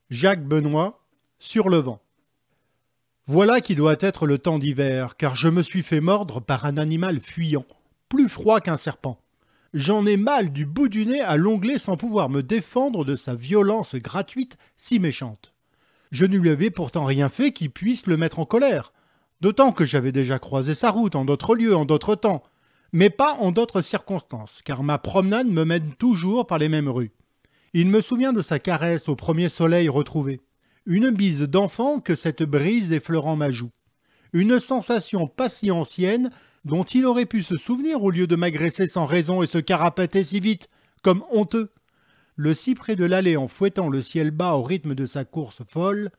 Jacques Benoît, Sur le vent. Voilà qui doit être le temps d'hiver, car je me suis fait mordre par un animal fuyant, plus froid qu'un serpent. J'en ai mal du bout du nez à l'onglet sans pouvoir me défendre de sa violence gratuite si méchante. Je ne lui avais pourtant rien fait qui puisse le mettre en colère, d'autant que j'avais déjà croisé sa route en d'autres lieux, en d'autres temps, mais pas en d'autres circonstances, car ma promenade me mène toujours par les mêmes rues. Il me souvient de sa caresse au premier soleil retrouvé, une bise d'enfant que cette brise effleurant ma joue, une sensation pas si ancienne dont il aurait pu se souvenir au lieu de m'agresser sans raison et se carapater si vite, comme honteux. Le cyprès de l'allée en fouettant le ciel bas au rythme de sa course folle,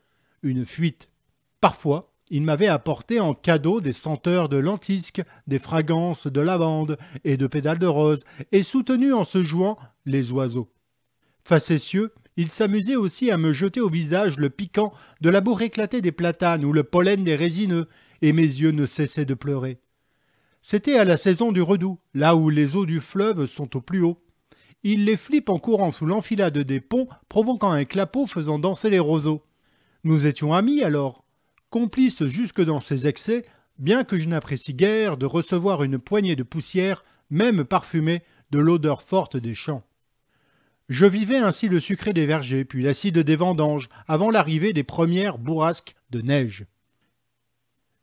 une fuite. Parfois, il m'avait apporté en cadeau des senteurs de lentisque, des fragrances de lavande et de pédales de rose, et soutenu en se jouant les oiseaux. Facétieux, il s'amusait aussi à me jeter au visage le piquant de la bourre éclatée des platanes ou le pollen des résineux, et mes yeux ne cessaient de pleurer. C'était à la saison du redoux, là où les eaux du fleuve sont au plus haut. Il les flippe en courant sous l'enfilade des ponts, provoquant un clapot faisant danser les roseaux. Nous étions amis alors, complices jusque dans ses excès, bien que je n'apprécie guère de recevoir une poignée de poussière, même parfumée, de l'odeur forte des champs. Je vivais ainsi le sucré des vergers, puis l'acide des vendanges, avant l'arrivée des premières bourrasques de neige.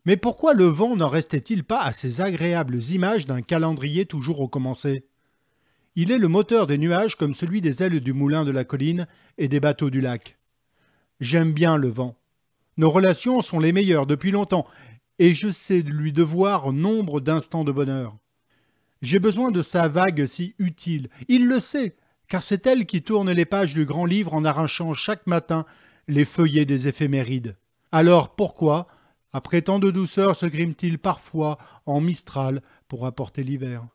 Mais pourquoi le vent n'en restait-il pas à ces agréables images d'un calendrier toujours recommencé? Il est le moteur des nuages comme celui des ailes du moulin de la colline et des bateaux du lac. J'aime bien le vent. Nos relations sont les meilleures depuis longtemps, et je sais lui devoir nombre d'instants de bonheur. J'ai besoin de sa vague si utile. Il le sait, car c'est elle qui tourne les pages du grand livre en arrachant chaque matin les feuillets des éphémérides. Alors pourquoi, après tant de douceur, se grime-t-il parfois en mistral pour apporter l'hiver ?